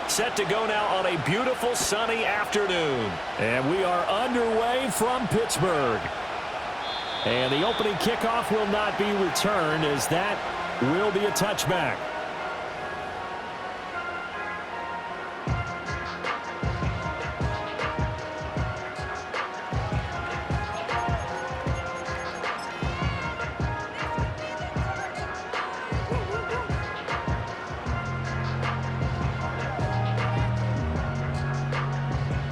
Set to go now on a beautiful sunny afternoon. And we are underway from Pittsburgh. And the opening kickoff will not be returned, as that will be a touchback.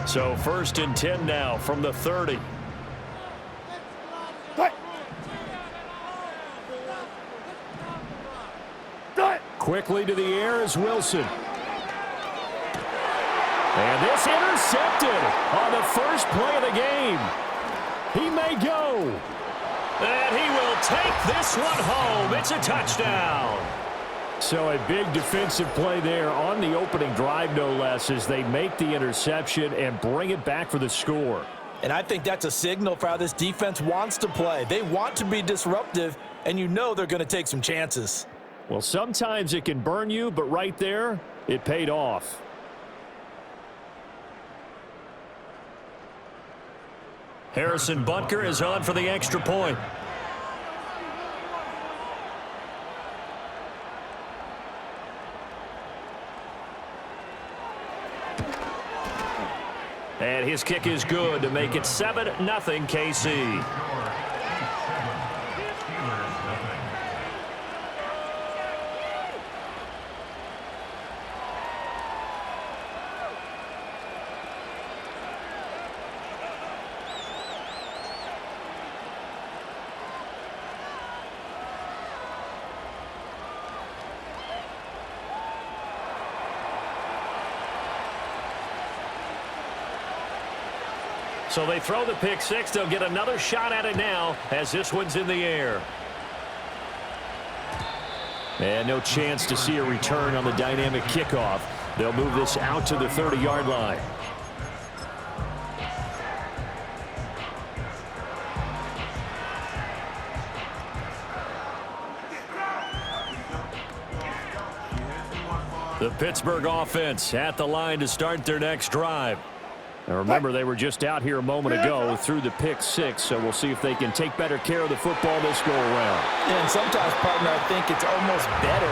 So 1st and 10 now from the 30. Quickly to the air is Wilson. And this intercepted on the first play of the game. He may go. And he will take this one home. It's a touchdown. So a big defensive play there on the opening drive, no less, as they make the interception and bring it back for the score. And I think that's a signal for how this defense wants to play. They want to be disruptive, and you know they're going to take some chances. Well, sometimes it can burn you, but right there, it paid off. Harrison Butker is on for the extra point. And his kick is good to make it 7-0 KC. So they throw the pick six. They'll get another shot at it now as this one's in the air. And no chance to see a return on the dynamic kickoff. They'll move this out to the 30-yard line. The Pittsburgh offense at the line to start their next drive. Now remember, they were just out here a moment ago through the pick six, so we'll see if they can take better care of the football this go around. And sometimes, partner, I think it's almost better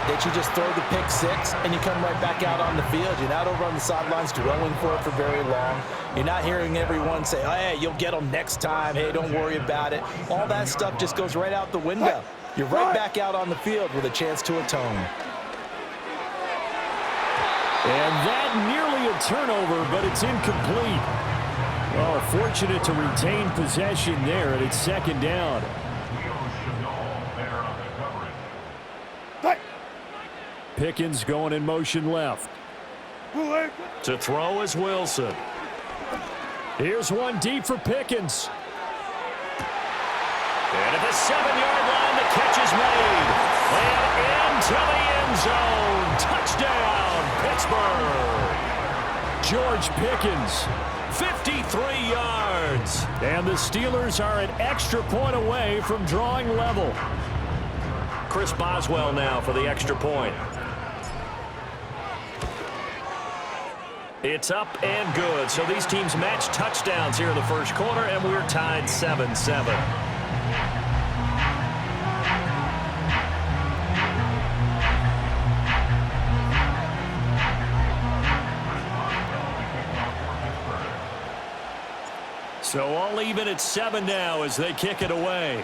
that you just throw the pick six and you come right back out on the field. You're not over on the sidelines dwelling for it for very long. You're not hearing everyone say, oh, hey, you'll get them next time. Hey, don't worry about it. All that stuff just goes right out the window. You're right back out on the field with a chance to atone. And that nearly a turnover, but it's incomplete. Oh, fortunate to retain possession there, and it's second down. Pickens going in motion left. To throw is Wilson. Here's one deep for Pickens. And at the 7-yard line, the catch is made. And into the end zone. Touchdown, Pittsburgh. George Pickens, 53 yards. And the Steelers are an extra point away from drawing level. Chris Boswell now for the extra point. It's up and good. So these teams match touchdowns here in the first quarter, and we're tied 7-7. So all even at 7 now as they kick it away.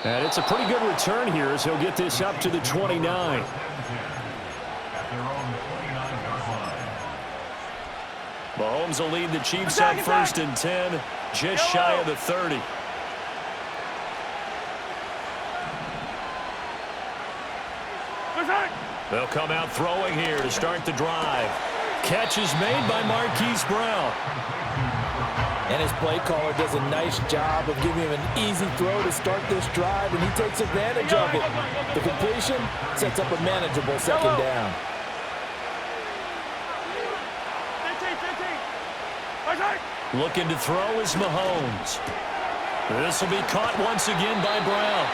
And it's a pretty good return here as he'll get this up to the 29. Mahomes will lead the Chiefs on 1st and 10, just shy of the 30. They'll come out throwing here to start the drive. Catch is made by Marquise Brown. And his play caller does a nice job of giving him an easy throw to start this drive, and he takes advantage of it. The completion sets up a manageable second down. Looking to throw is Mahomes. This will be caught once again by Brown.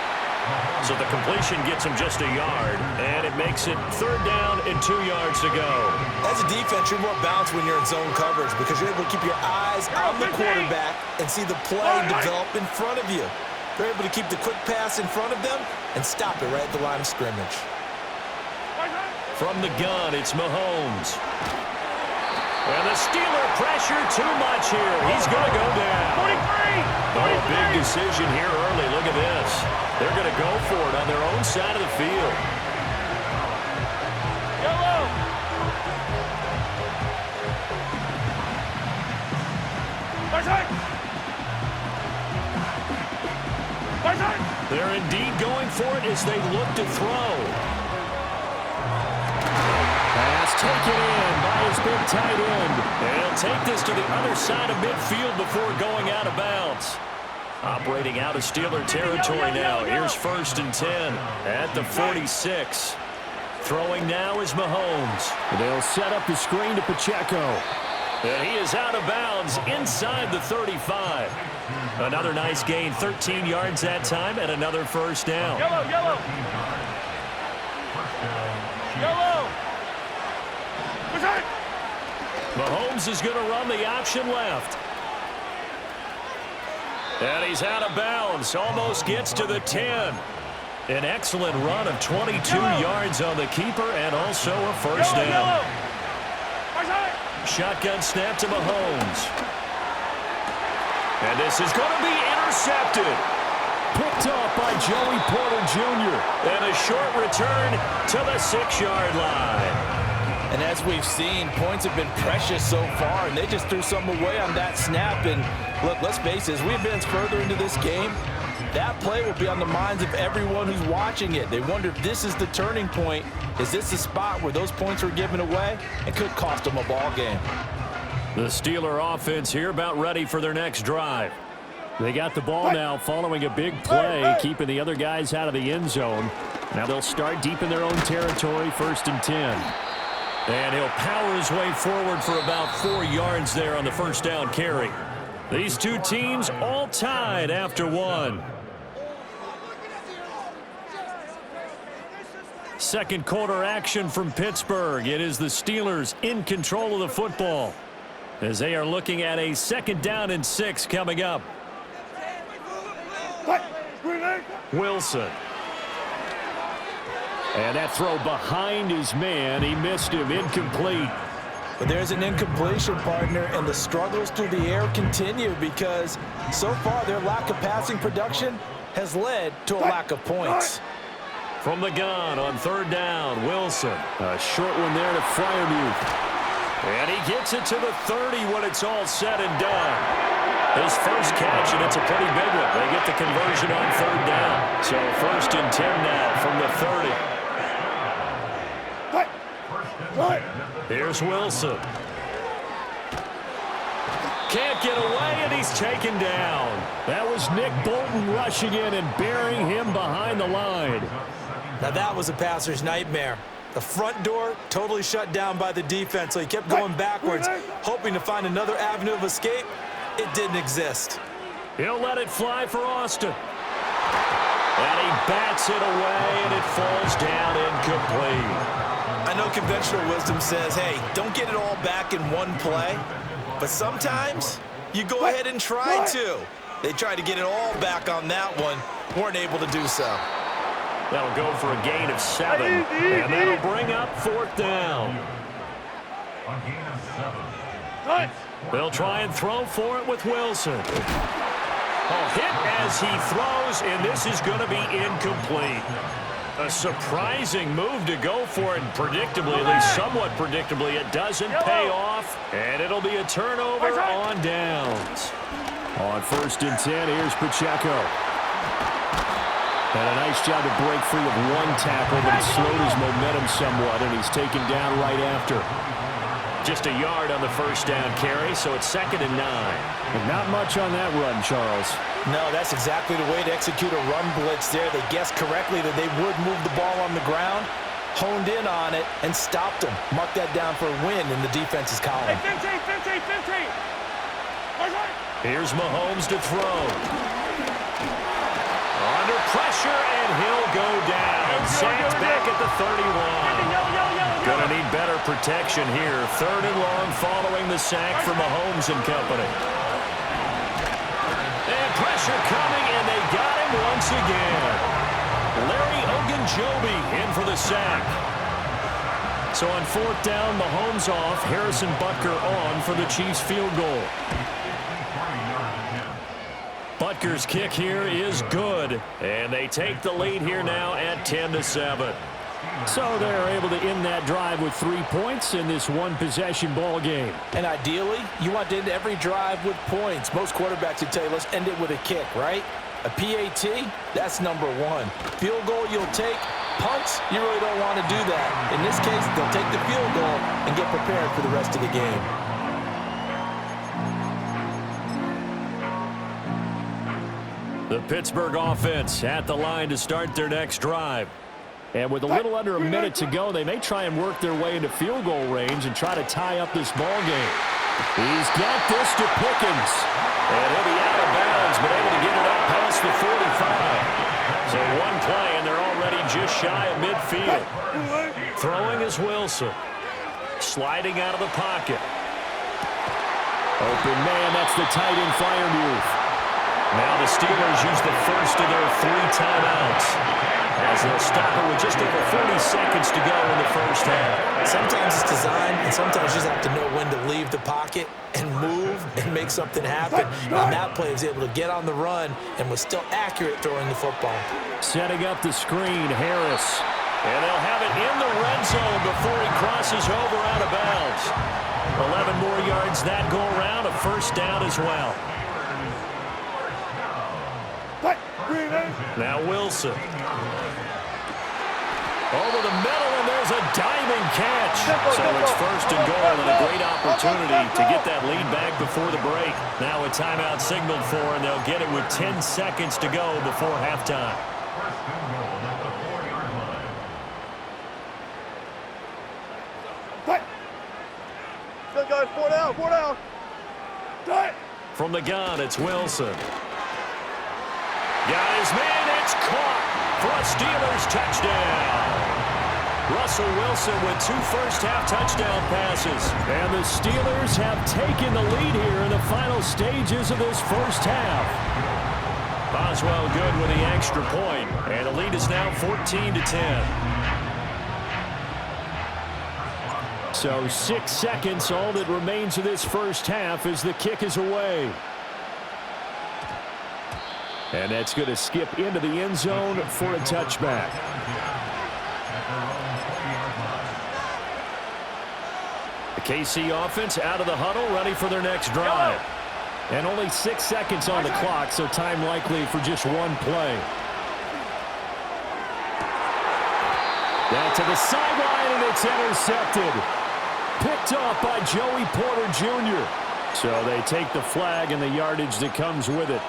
So the completion gets him just a yard, and it makes it 3rd down and 2 yards to go. As a defense, you're more balanced when you're in zone coverage because you're able to keep your eyes on the quarterback and see the play develop in front of you. They're able to keep the quick pass in front of them and stop it right at the line of scrimmage. From the gun, it's Mahomes. And the Steeler pressure too much here. He's going to go down. 43! Oh, a big decision here early. Look at this. They're going to go for it on their own side of the field. Yellow! They're indeed going for it as they look to throw. Pass taken in by his big tight end. And he'll take this to the other side of midfield before going out of bounds. Operating out of Steeler territory now. Here's 1st and 10 at the 46. Throwing now is Mahomes. They'll set up the screen to Pacheco. And he is out of bounds inside the 35. Another nice gain, 13 yards that time, and another 1st down. Yellow, yellow. Yellow. Mahomes is going to run the option left. And he's out of bounds. Almost gets to the 10. An excellent run of 22 yards on the keeper and also a 1st down. Shotgun snap to Mahomes. And this is going to be intercepted. Picked off by Joey Porter Jr. And a short return to the 6-yard line. And as we've seen, points have been precious so far, and they just threw something away on that snap. And look, let's face it, as we advance further into this game, that play will be on the minds of everyone who's watching it. They wonder if this is the turning point. Is this the spot where those points were given away? It could cost them a ball game. The Steeler offense here about ready for their next drive. They got the ball now following a big play, keeping the other guys out of the end zone. Now they'll start deep in their own territory, 1st and 10. And he'll power his way forward for about 4 yards there on the 1st down carry. These two teams all tied after 1. Second quarter action from Pittsburgh. It is the Steelers in control of the football as they are looking at a 2nd down and 6 coming up. Wilson. And that throw behind his man. He missed him. Incomplete. But there's an incompletion, partner, and the struggles through the air continue because so far their lack of passing production has led to a lack of points. From the gun on 3rd down, Wilson. A short one there to Freiermuth. And he gets it to the 30 when it's all said and done. His first catch, and it's a pretty big one. They get the conversion on 3rd down. So 1st and 10 now from the 30. Here's Wilson. Can't get away, and he's taken down. That was Nick Bolton rushing in and burying him behind the line. Now that was a passer's nightmare. The front door totally shut down by the defense, so he kept going backwards, hoping to find another avenue of escape. It didn't exist. He'll let it fly for Austin. And he bats it away, and it falls down incomplete. I know conventional wisdom says, hey, don't get it all back in one play. But sometimes you go ahead and try to. They tried to get it all back on that one. Weren't able to do so. That'll go for a gain of 7. And that'll bring up 4th down. They'll try and throw for it with Wilson. A hit as he throws, and this is going to be incomplete. A surprising move to go for it, and predictably, at least somewhat predictably, it doesn't pay off, and it'll be a turnover on downs. On 1st and 10, here's Pacheco. And a nice job to break free of one tackle, but it slowed his momentum somewhat, and he's taken down right after. Just a yard on the 1st down carry, so it's 2nd and 9. And not much on that run, Charles. No, that's exactly the way to execute a run blitz there. They guessed correctly that they would move the ball on the ground, honed in on it, and stopped them. Mark that down for a win in the defense's column. Hey, 15. Here's Mahomes to throw. under pressure, and he'll go down. Sacked back at the 31. Gonna need better protection here. 3rd and long following the sack from Mahomes and company. And pressure coming, and they got him once again. Larry Ogunjobi in for the sack. So on 4th down, Mahomes off, Harrison Butker on for the Chiefs field goal. Butker's kick here is good, and they take the lead here now at 10-7. So they're able to end that drive with 3 points in this one-possession ball game. And ideally, you want to end every drive with points. Most quarterbacks would tell you, let's end it with a kick, right? A PAT, that's number 1. Field goal you'll take. Punts, you really don't want to do that. In this case, they'll take the field goal and get prepared for the rest of the game. The Pittsburgh offense at the line to start their next drive. And with a little under a minute to go, they may try and work their way into field goal range and try to tie up this ball game. He's got this to Pickens. And he'll be out of bounds, but able to get it up past the 45. So one play, and they're already just shy of midfield. Throwing is Wilson. Sliding out of the pocket. Open man, that's the tight end fire move. Now the Steelers use the first of their 3 timeouts, as they'll stop it with just over 40 seconds to go in the first half. Sometimes it's designed, and sometimes you just have to know when to leave the pocket and move and make something happen. And that play was able to get on the run and was still accurate throwing the football. Setting up the screen, Harris. And they'll have it in the red zone before he crosses over out of bounds. 11 more yards that go around, a first down as well. Now Wilson. Over the middle, and there's a diving catch. So it's 1st and goal, and a great opportunity to get that lead back before the break. Now a timeout signaled for, and they'll get it with 10 seconds to go before halftime. Good guys, 4 down, 4 down. From the gun, it's Wilson. Got his man, it's caught for a Steelers touchdown. Russell Wilson with 2 first-half touchdown passes. And the Steelers have taken the lead here in the final stages of this first half. Boswell good with the extra point, and the lead is now 14-10. So 6 seconds, all that remains of this first half as the kick is away. And that's going to skip into the end zone for a touchback. The KC offense out of the huddle, ready for their next drive. And only 6 seconds on the clock, so time likely for just one play. Down to the sideline, and it's intercepted. Picked off by Joey Porter Jr. So they take the flag and the yardage that comes with it.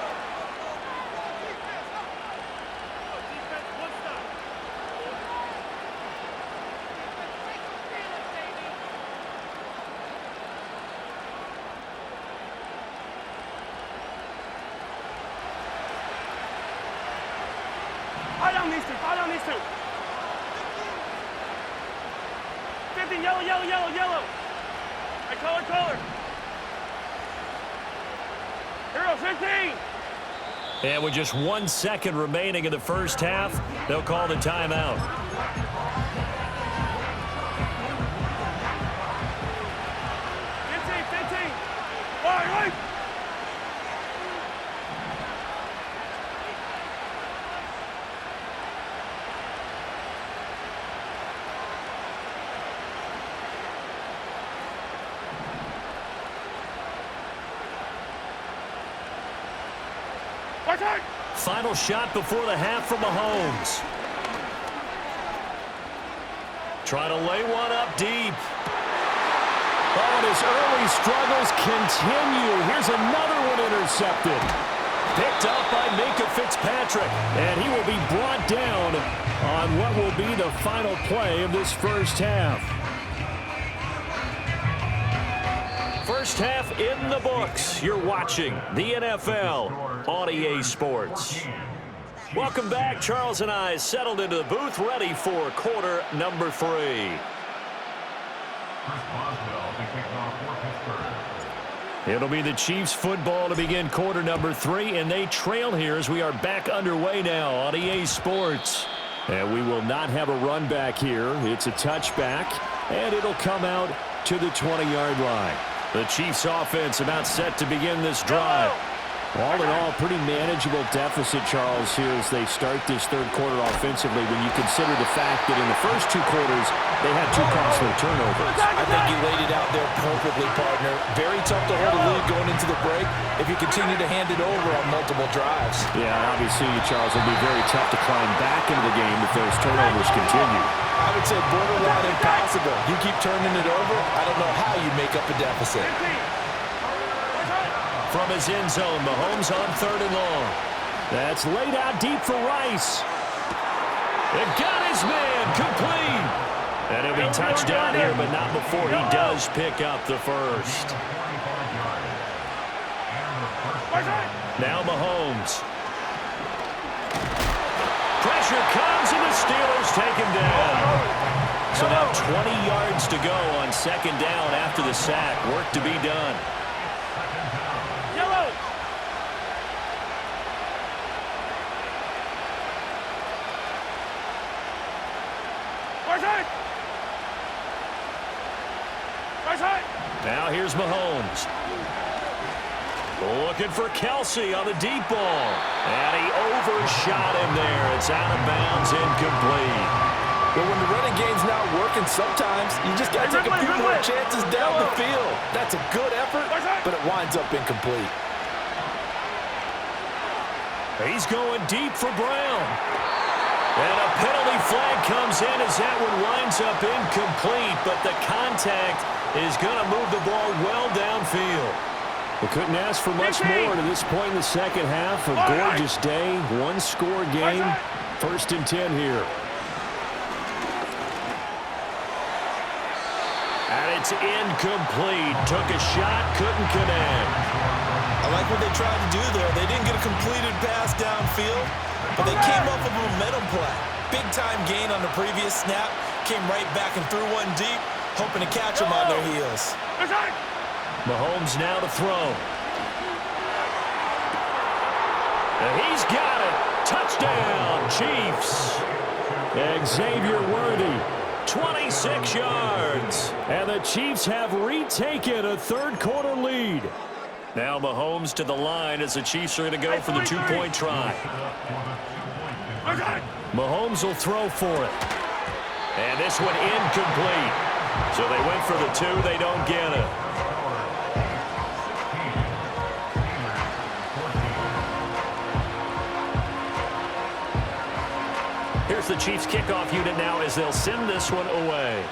Fight on these two. 50, yellow, yellow, yellow, yellow. Right, color. Hero, 15. And with just 1 second remaining in the first half, they'll call the timeout. Right. Final shot before the half from Mahomes. Trying to lay one up deep. Oh, and his early struggles continue. Here's another one intercepted. Picked up by Minka Fitzpatrick. And he will be brought down on what will be the final play of this first half. First half in the books. You're watching the NFL on EA Sports. Welcome back. Charles and I settled into the booth, ready for quarter number 3. It'll be the Chiefs football to begin quarter number 3, and they trail here as we are back underway now on EA Sports. And we will not have a run back here. It's a touchback, and it'll come out to the 20-yard line. The Chiefs offense about set to begin this drive. All in all, pretty manageable deficit, Charles, here as they start this third quarter offensively when you consider the fact that in the first 2 quarters, they had 2 costly turnovers. I think you laid it out there perfectly, partner. Very tough to hold a lead going into the break if you continue to hand it over on multiple drives. Yeah, obviously, Charles, it'll be very tough to climb back into the game if those turnovers continue. I would say borderline impossible. You keep turning it over, I don't know how you make up a deficit. From his end zone, Mahomes on 3rd and long. That's laid out deep for Rice. It got his man complete. And it'll be touchdown here, but not before he does pick up the first. Now Mahomes. Pressure comes, and the Steelers take him down. So now 20 yards to go on 2nd down after the sack. Work to be done. Now here's Mahomes. Looking for Kelsey on the deep ball. And he overshot him there. It's out of bounds, incomplete. But when the running game's not working, sometimes you just got to take a few more chances down the field. That's a good effort, but it winds up incomplete. He's going deep for Brown. And a penalty flag comes in as that one winds up incomplete, but the contact is going to move the ball well downfield. We couldn't ask for much more to this point in the second half. A gorgeous day, 1-score game, 1st and 10 here. And it's incomplete. Took a shot, couldn't connect. I like what they tried to do there. They didn't get a completed pass downfield, but they came up with a momentum play. Big-time gain on the previous snap. Came right back and threw one deep, hoping to catch them on their heels. Mahomes now to throw. And he's got it. Touchdown, Chiefs. Xavier Worthy, 26 yards. And the Chiefs have retaken a third quarter lead. Now Mahomes to the line as the Chiefs are going to go for the 2-point try. Mahomes will throw for it. And this one incomplete. So they went for the 2. They don't get it. Here's the Chiefs kickoff unit now as they'll send this one away.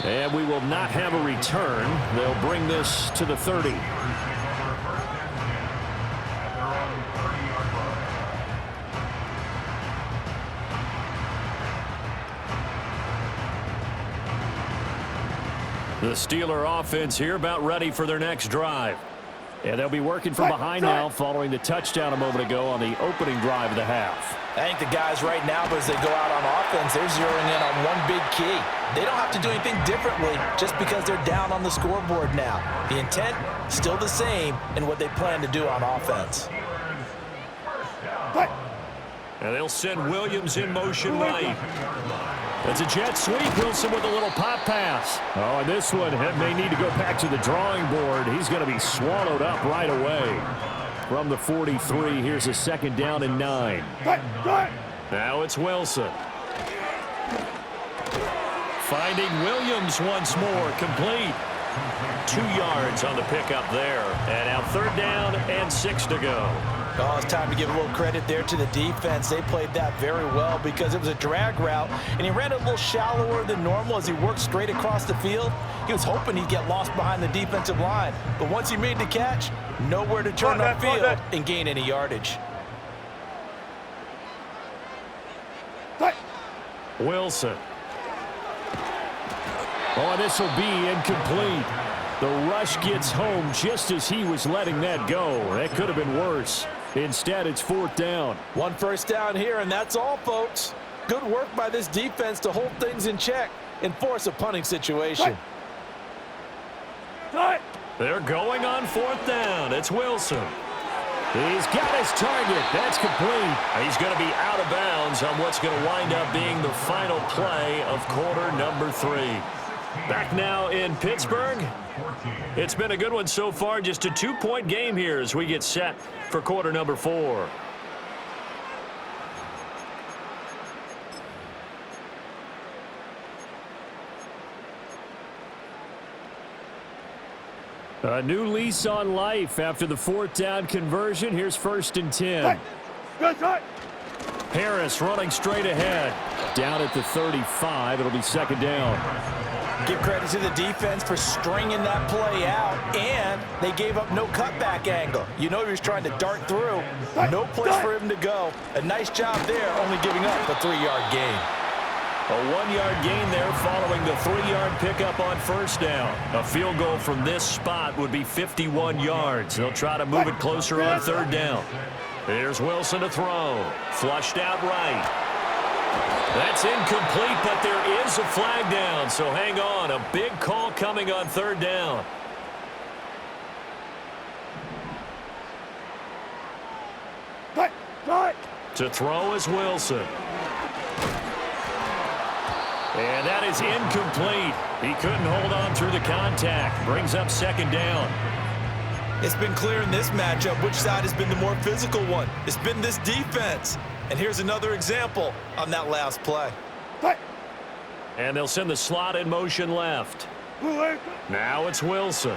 And we will not have a return. They'll bring this to the 30. The Steeler offense here about ready for their next drive. And they'll be working from behind now following the touchdown a moment ago on the opening drive of the half. I think the guys right now, as they go out on offense, they're zeroing in on one big key. They don't have to do anything differently just because they're down on the scoreboard now. The intent, still the same in what they plan to do on offense. And they'll send Williams in motion right. It's a jet sweep. Wilson with a little pop pass. Oh, and this one may need to go back to the drawing board. He's going to be swallowed up right away. From the 43, here's a 2nd down and 9. Now it's Wilson. Finding Williams once more, complete. 2 yards on the pickup there. And now 3rd down and 6 to go. Oh, it's time to give a little credit there to the defense. They played that very well because it was a drag route, and he ran a little shallower than normal as he worked straight across the field. He was hoping he'd get lost behind the defensive line, but once he made the catch, nowhere to turn upfield and gain any yardage. Wilson. Oh, this will be incomplete. The rush gets home just as he was letting that go. That could have been worse. Instead, it's 4th down. One first down here, and that's all, folks. Good work by this defense to hold things in check and force a punting situation. They're going on 4th down. It's Wilson. He's got his target. That's complete. He's going to be out of bounds on what's going to wind up being the final play of quarter number 3. Back now in Pittsburgh. It's been a good one so far. Just a 2-point game here as we get set for quarter number 4. A new lease on life after the 4th down conversion. Here's 1st and 10. Harris running straight ahead. Down at the 35. It'll be 2nd down. Give credit to the defense for stringing that play out, and they gave up no cutback angle. You know he was trying to dart through. No place for him to go. A nice job there, only giving up a 3-yard gain. A 1-yard gain there following the 3-yard pickup on 1st down. A field goal from this spot would be 51 yards. They'll try to move it closer on 3rd down. Here's Wilson to throw. Flushed out right. That's incomplete, but there is a flag down, so hang on. A big call coming on 3rd down. To throw is Wilson. And that is incomplete. He couldn't hold on through the contact. Brings up 2nd down. It's been clear in this matchup which side has been the more physical one. It's been this defense. And here's another example on that last play. And they'll send the slot in motion left. Now it's Wilson.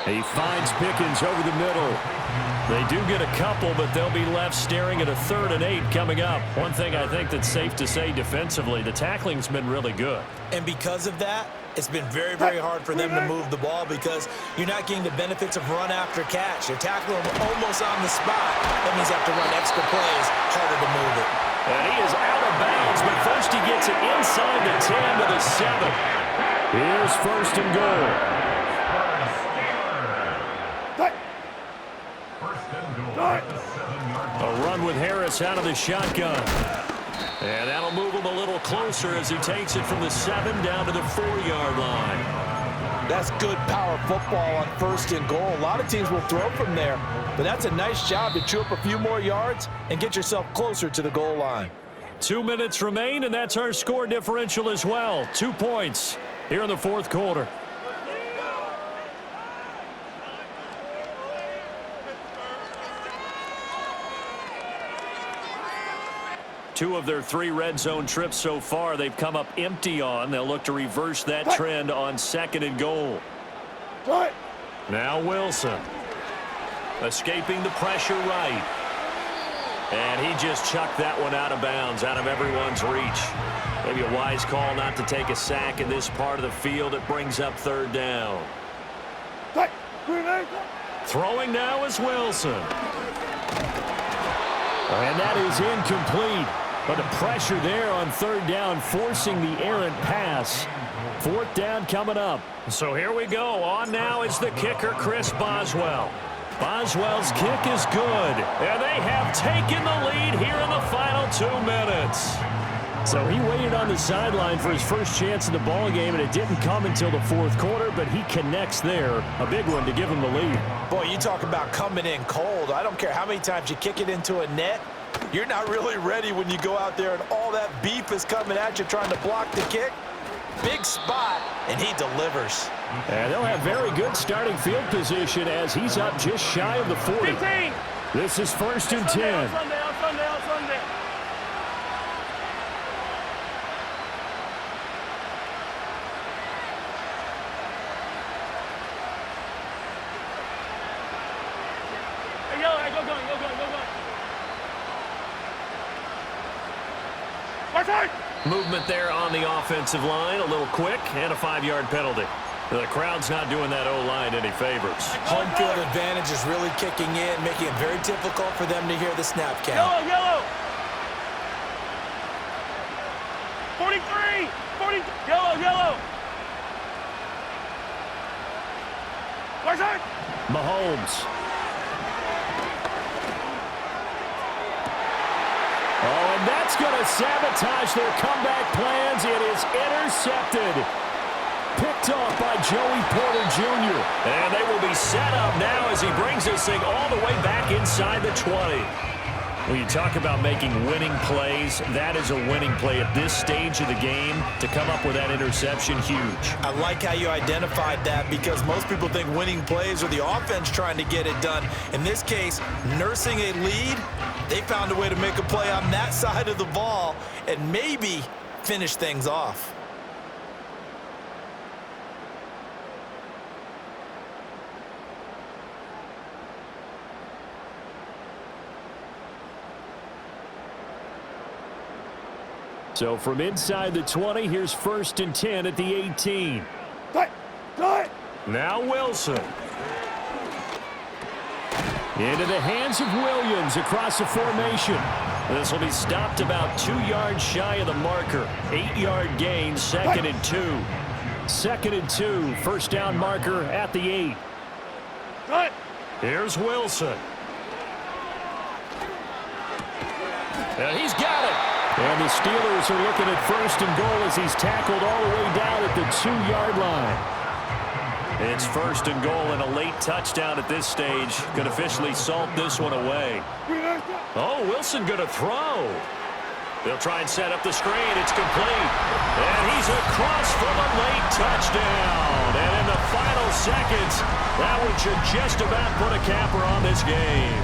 He finds Pickens over the middle. They do get a couple, but they'll be left staring at a 3rd and 8 coming up. One thing I think that's safe to say defensively, the tackling's been really good. And because of that, it's been very, very hard for them to move the ball because you're not getting the benefits of run after catch. You're tackling them almost on the spot. That means you have to run extra plays, harder to move it. And he is out of bounds, but first he gets it inside the 10 to the 7. Here's 1st and goal. A run with Harris out of the shotgun. And that'll move him a little closer as he takes it from the 7 down to the 4-yard line. That's good power football on 1st and goal. A lot of teams will throw from there, but that's a nice job to chew up a few more yards and get yourself closer to the goal line. 2 minutes remain, and that's our score differential as well. 2 points here in the 4th quarter. Two of their 3 red zone trips so far, they've come up empty on. They'll look to reverse that trend on 2nd and goal. Now Wilson. Escaping the pressure right. And he just chucked that one out of bounds, out of everyone's reach. Maybe a wise call not to take a sack in this part of the field. It brings up 3rd down. Throwing now is Wilson. And that is incomplete. But the pressure there on 3rd down, forcing the errant pass. 4th down coming up. So here we go. On now is the kicker, Chris Boswell. Boswell's kick is good. And they have taken the lead here in the final 2 minutes. So he waited on the sideline for his first chance in the ballgame, and it didn't come until the 4th quarter, but he connects there. A big one to give him the lead. Boy, you talk about coming in cold. I don't care how many times you kick it into a net. You're not really ready when you go out there and all that beef is coming at you trying to block the kick. Big spot, and he delivers. And they'll have very good starting field position as he's up just shy of the 40. 15. This is 1st and 10. Sunday. Hey, go going. Movement there on the offensive line, a little quick, and a 5-yard penalty. The crowd's not doing that O-line any favors. Home field advantage is really kicking in, making it very difficult for them to hear the snap count. Yellow. 43. 40. Yellow. Mahomes. Oh, and that's going to sabotage their comeback plans. It is intercepted. Picked off by Joey Porter Jr. And they will be set up now as he brings this thing all the way back inside the 20. When you talk about making winning plays, that is a winning play at this stage of the game. To come up with that interception, huge. I like how you identified that because most people think winning plays are the offense trying to get it done. In this case, nursing a lead, they found a way to make a play on that side of the ball and maybe finish things off. So from inside the 20, here's 1st and 10 at the 18. Now Wilson. Into the hands of Williams across the formation. This will be stopped about 2 yards shy of the marker. 8-yard gain, 2nd and 2. 2nd and 2, first down marker at the 8. Here's Wilson. And he's got it. And the Steelers are looking at 1st and goal as he's tackled all the way down at the 2-yard line. It's 1st and goal and a late touchdown at this stage. Could officially salt this one away. Oh, Wilson going to throw. They'll try and set up the screen. It's complete. And he's across for the late touchdown. And in the final seconds, that one should just about put a capper on this game.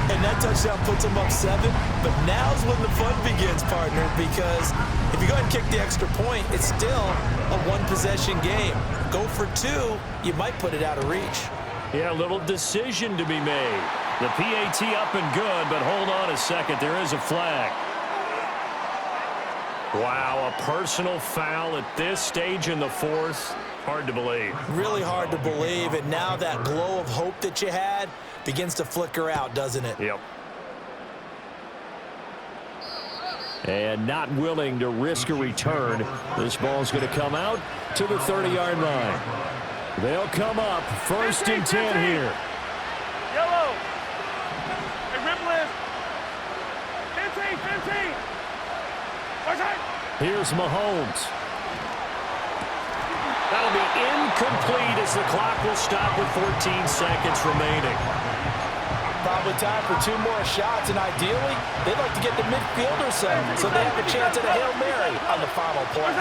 And that touchdown puts them up 7. But now's when the fun begins, partner, because if you go ahead and kick the extra point, it's still a one-possession game. Go for 2, you might put it out of reach. Yeah, a little decision to be made. The PAT up and good, but hold on a second. There is a flag. Wow, a personal foul at this stage in the 4th. Hard to believe. Really hard to believe, and now that glow of hope that you had begins to flicker out, doesn't it? Yep. And not willing to risk a return. This ball's going to come out to the 30-yard line. They'll come up 1st and 10 here. Yellow. Hey, rip lift. 15. Here's Mahomes. That'll be incomplete as the clock will stop with 14 seconds remaining. Probably time for 2 more shots, and ideally, they'd like to get the midfielder set so they have a chance at a Hail Mary on the final play.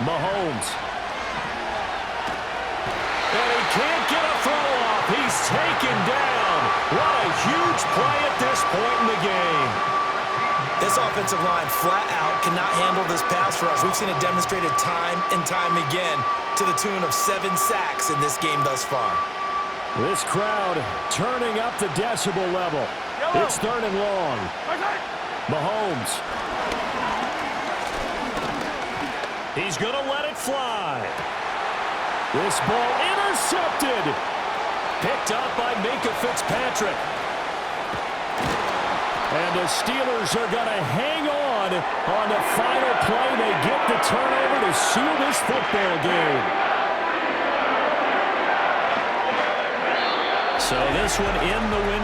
Mahomes. And he can't get a throw off. He's taken down. What a huge play at this point in the game. This offensive line flat out cannot handle this pass rush. We've seen it demonstrated time and time again to the tune of 7 sacks in this game thus far. This crowd turning up the decibel level. It's 3rd and long. Mahomes. He's going to let it fly. This ball intercepted. Picked up by Minka Fitzpatrick. And the Steelers are going to hang on the final play. They get the turnover to seal this football game. So this one in the win.